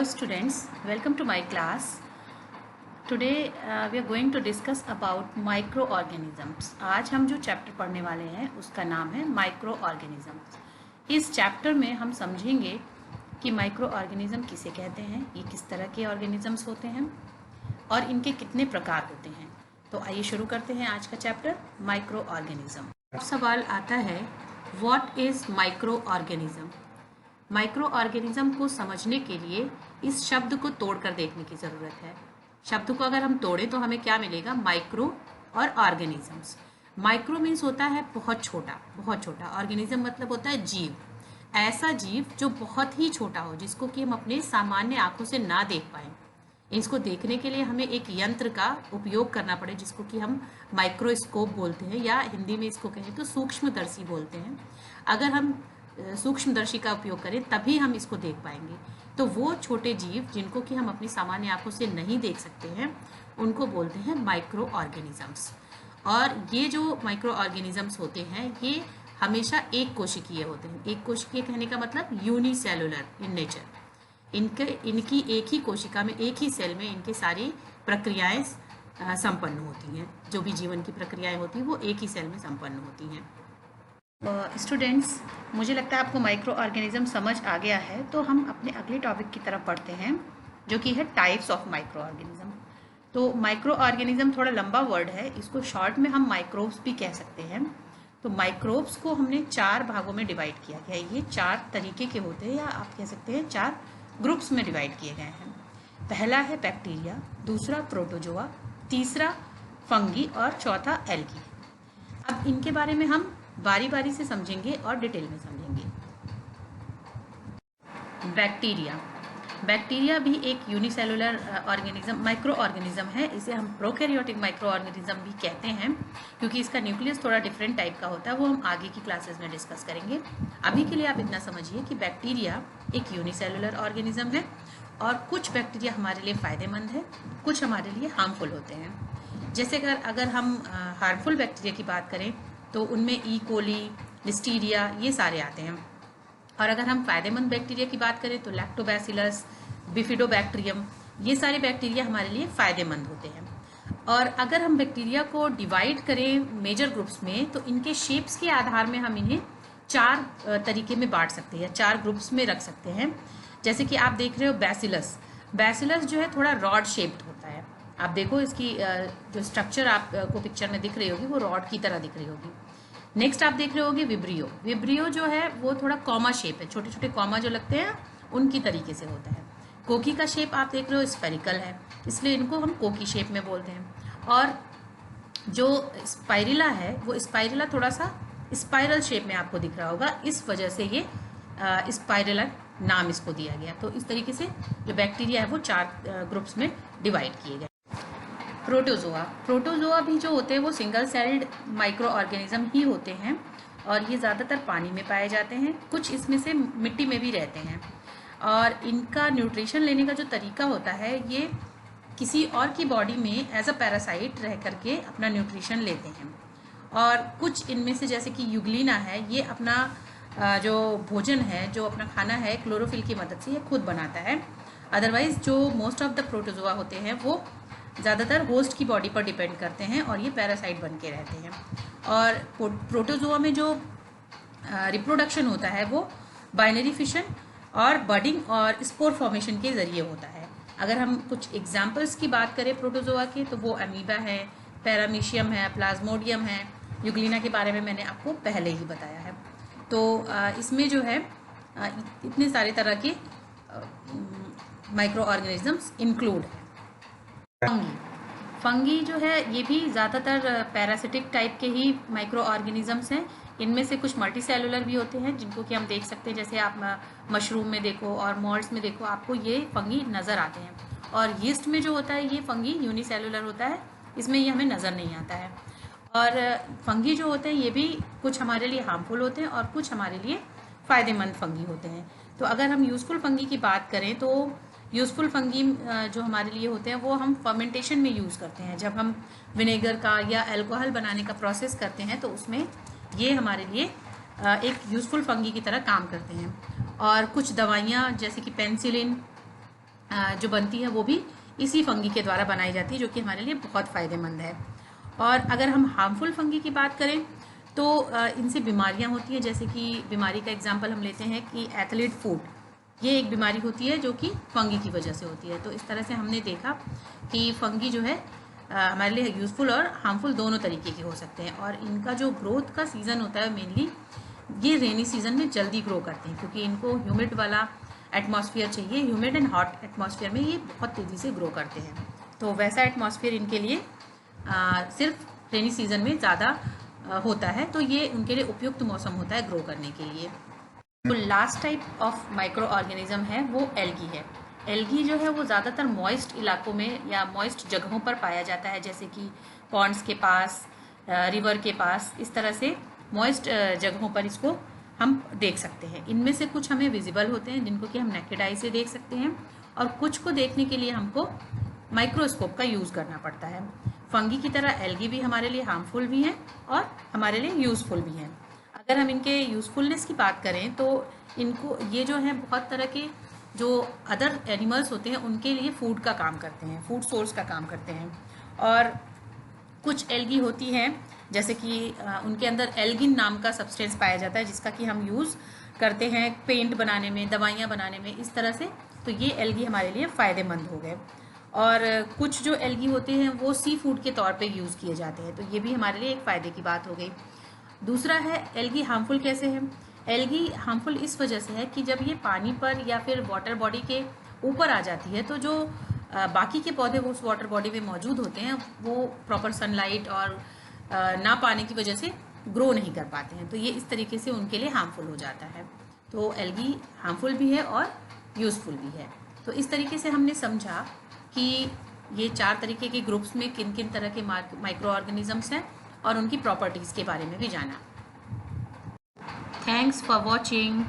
Hello students, welcome to my class. Today we are going to discuss about microorganisms. आज हम जो chapter पढ़ने वाले हैं उसका नाम है माइक्रोऑर्गेनिजम्स। इस चैप्टर में हम समझेंगे कि माइक्रोऑर्गेनिज्म किसे कहते हैं, ये किस तरह के ऑर्गेनिजम्स होते हैं और इनके कितने प्रकार होते हैं। तो आइए शुरू करते हैं आज का चैप्टर माइक्रोऑर्गेनिज्म। सवाल आता है what is microorganism. Micro organism को समझने के लिए इस शब्द को तोड़कर देखने की ज़रूरत है। शब्द को अगर हम तोड़ें तो हमें क्या मिलेगा, माइक्रो और ऑर्गेनिजम्स। माइक्रो मीन्स होता है बहुत छोटा। ऑर्गेनिज्म मतलब होता है जीव, ऐसा जीव जो बहुत ही छोटा हो, जिसको कि हम अपने सामान्य आंखों से ना देख पाए। इसको देखने के लिए हमें एक यंत्र का उपयोग करना पड़े, जिसको कि हम माइक्रोस्कोप बोलते हैं, या हिंदी में इसको कहें तो सूक्ष्मदर्शी बोलते हैं। अगर हम सूक्ष्मदर्शी का उपयोग करें तभी हम इसको देख पाएंगे। तो वो छोटे जीव जिनको कि हम अपनी सामान्य आंखों से नहीं देख सकते हैं, उनको बोलते हैं माइक्रो ऑर्गेनिजम्स। और ये जो माइक्रो ऑर्गेनिजम्स होते हैं ये हमेशा एक कोशिकीय होते हैं। एक कोशिकीय कहने का मतलब यूनिसेलुलर इन नेचर। इनकी एक ही कोशिका में, एक ही सेल में इनके सारी प्रक्रियाएं संपन्न होती हैं। जो भी जीवन की प्रक्रियाएं होती हैं वो एक ही सेल में संपन्न होती हैं। स्टूडेंट्स, मुझे लगता है आपको माइक्रो ऑर्गेनिज्म समझ आ गया है। तो हम अपने अगले टॉपिक की तरफ बढ़ते हैं, जो कि है टाइप्स ऑफ माइक्रो ऑर्गेनिज्म। तो माइक्रो ऑर्गेनिज्म थोड़ा लंबा वर्ड है, इसको शॉर्ट में हम माइक्रोब्स भी कह सकते हैं। तो माइक्रोब्स को हमने 4 भागों में डिवाइड किया गया है। ये 4 तरीके के होते हैं, या आप कह सकते हैं 4 ग्रुप्स में डिवाइड किए गए हैं। पहला है बैक्टीरिया, दूसरा प्रोटोजोआ, तीसरा फंगी और चौथा एल्गी। अब इनके बारे में हम बारी बारी से समझेंगे और डिटेल में समझेंगे। बैक्टीरिया भी एक यूनिसेलुलर ऑर्गेनिज्म, माइक्रो ऑर्गेनिज्म है। इसे हम प्रोकैरियोटिक माइक्रो ऑर्गेनिज्म भी कहते हैं, क्योंकि इसका न्यूक्लियस थोड़ा डिफरेंट टाइप का होता है। वो हम आगे की क्लासेस में डिस्कस करेंगे। अभी के लिए आप इतना समझिए कि बैक्टीरिया एक यूनिसेलुलर ऑर्गेनिज्म है, और कुछ बैक्टीरिया हमारे लिए फ़ायदेमंद है, कुछ हमारे लिए हार्मफुल होते हैं। जैसे अगर हम हार्मफुल बैक्टीरिया की बात करें तो उनमें ई कोली, लिस्टीरिया, ये सारे आते हैं। और अगर हम फ़ायदेमंद बैक्टीरिया की बात करें तो लैक्टोबैसिलस, बिफिडोबैक्टीरियम, ये सारे बैक्टीरिया हमारे लिए फ़ायदेमंद होते हैं। और अगर हम बैक्टीरिया को डिवाइड करें मेजर ग्रुप्स में, तो इनके शेप्स के आधार में हम इन्हें 4 तरीके में बांट सकते हैं, 4 ग्रुप्स में रख सकते हैं। जैसे कि आप देख रहे हो बैसिलस जो है थोड़ा रॉड शेप्ड होता है। आप देखो इसकी जो स्ट्रक्चर आपको पिक्चर में दिख रही होगी वो रॉड की तरह दिख रही होगी। नेक्स्ट आप देख रहे होगे विब्रियो जो है वो थोड़ा कॉमा शेप है, छोटे छोटे कॉमा जो लगते हैं उनकी तरीके से होता है। कोकी का शेप आप देख रहे हो स्फेरिकल है, इसलिए इनको हम कोकी शेप में बोलते हैं। और जो स्पाइरिला है वो स्पाइरिला थोड़ा सा स्पाइरल शेप में आपको दिख रहा होगा, इस वजह से ये स्पाइरिला नाम इसको दिया गया। तो इस तरीके से जो बैक्टीरिया है वो 4 ग्रुप्स में डिवाइड किए गए। प्रोटोजोआ भी जो होते हैं वो सिंगल सेल्ड माइक्रो ऑर्गेनिज्म ही होते हैं, और ये ज़्यादातर पानी में पाए जाते हैं, कुछ इसमें से मिट्टी में भी रहते हैं। और इनका न्यूट्रिशन लेने का जो तरीका होता है, ये किसी और की बॉडी में एज अ पैरासाइट रह करके अपना न्यूट्रिशन लेते हैं। और कुछ इनमें से जैसे कि यूग्लिना है, ये अपना जो भोजन है, जो अपना खाना है, क्लोरोफिल की मदद से ये खुद बनाता है। अदरवाइज जो मोस्ट ऑफ द प्रोटोजोआ होते हैं वो ज़्यादातर होस्ट की बॉडी पर डिपेंड करते हैं, और ये पैरासाइट बन के रहते हैं। और प्रोटोजोआ में जो रिप्रोडक्शन होता है वो बाइनरी फिशन और बडिंग और स्पोर फॉर्मेशन के ज़रिए होता है। अगर हम कुछ एग्जाम्पल्स की बात करें प्रोटोजोआ के, तो वो अमीबा है, पैरामीशियम है, प्लाज्मोडियम है। यूग्लिना के बारे में मैंने आपको पहले ही बताया है। तो इसमें जो है इतने सारे तरह के माइक्रो ऑर्गेनिजम्स इंक्लूड है। फंगी जो है ये भी ज़्यादातर पैरासिटिक टाइप के ही माइक्रो ऑर्गेनिजम्स हैं। इनमें से कुछ मल्टी सेलुलर भी होते हैं, जिनको कि हम देख सकते हैं। जैसे आप मशरूम में देखो और मॉल्ट्स में देखो, आपको ये फंगी नज़र आते हैं। और यीस्ट में जो होता है ये फंगी यूनिसेलुलर होता है, इसमें ये हमें नज़र नहीं आता है। और फंगी जो होते हैं ये भी कुछ हमारे लिए हार्मफुल होते हैं और कुछ हमारे लिए फ़ायदेमंद फंगी होते हैं। तो अगर हम यूज़फुल फंगी की बात करें तो यूज़फुल फंगी जो हमारे लिए होते हैं वो हम फर्मेंटेशन में यूज़ करते हैं। जब हम विनेगर का या अल्कोहल बनाने का प्रोसेस करते हैं तो उसमें ये हमारे लिए एक यूज़फुल फंगी की तरह काम करते हैं। और कुछ दवाइयाँ जैसे कि पेनिसिलिन, जो बनती है वो भी इसी फंगी के द्वारा बनाई जाती है, जो कि हमारे लिए बहुत फ़ायदेमंद है। और अगर हम हार्मफुल फंगी की बात करें तो इनसे बीमारियां होती हैं, जैसे कि बीमारी का एग्जांपल हम लेते हैं कि एथलीट फूट, ये एक बीमारी होती है जो कि फंगी की वजह से होती है। तो इस तरह से हमने देखा कि फंगी जो है हमारे लिए यूज़फुल और हार्मफुल दोनों तरीके के हो सकते हैं। और इनका जो ग्रोथ का सीज़न होता है मेनली ये रेनी सीज़न में जल्दी ग्रो करते हैं, क्योंकि इनको ह्यूमिड वाला एटमॉस्फेयर चाहिए। ह्यूमिड एंड हॉट एटमॉस्फेयर में ये बहुत तेज़ी से ग्रो करते हैं। तो वैसा एटमॉस्फेयर इनके लिए सिर्फ रेनी सीज़न में ज़्यादा होता है, तो ये उनके लिए उपयुक्त मौसम होता है ग्रो करने के लिए। तो last type of micro organism है वो एल्गी है। एल्गी जो है वो ज़्यादातर मॉइस्ट इलाकों में या मॉइस्ट जगहों पर पाया जाता है, जैसे कि पॉन्ड्स के पास, रिवर के पास, इस तरह से मॉइस्ट जगहों पर इसको हम देख सकते हैं। इनमें से कुछ हमें विजिबल होते हैं जिनको कि हम नेकेड आई से देख सकते हैं, और कुछ को देखने के लिए हमको माइक्रोस्कोप का यूज़ करना पड़ता है। फंगी की तरह एल्गी भी हमारे लिए हार्मफुल भी हैं और हमारे लिए यूज़फुल भी हैं। अगर हम इनके यूज़फुलनेस की बात करें तो इनको ये जो है बहुत तरह के जो अदर एनिमल्स होते हैं उनके लिए फूड का काम करते हैं, फूड सोर्स का काम करते हैं। और कुछ एल्गी होती हैं जैसे कि उनके अंदर एल्गिन नाम का सब्सटेंस पाया जाता है, जिसका कि हम यूज़ करते हैं पेंट बनाने में, दवाइयाँ बनाने में, इस तरह से। तो ये एल्गी हमारे लिए फ़ायदेमंद हो गए। और कुछ जो एल्गी होते हैं वो सी फूड के तौर पे यूज़ किए जाते हैं, तो ये भी हमारे लिए एक फ़ायदे की बात हो गई। दूसरा है एल्गी हार्मफुल कैसे है। एल्गी हार्मफुल इस वजह से है कि जब ये पानी पर या फिर वाटर बॉडी के ऊपर आ जाती है तो जो बाकी के पौधे वो उस वाटर बॉडी में मौजूद होते हैं वो प्रॉपर सनलाइट और ना पाने की वजह से ग्रो नहीं कर पाते हैं, तो ये इस तरीके से उनके लिए हार्मफुल हो जाता है। तो एल्गी हार्मफुल भी है और यूज़फुल भी है। तो इस तरीके से हमने समझा कि ये 4 तरीके के ग्रुप्स में किन किन तरह के माइक्रो ऑर्गेनिजम्स हैं और उनकी प्रॉपर्टीज़ के बारे में भी जाना। Thanks for watching.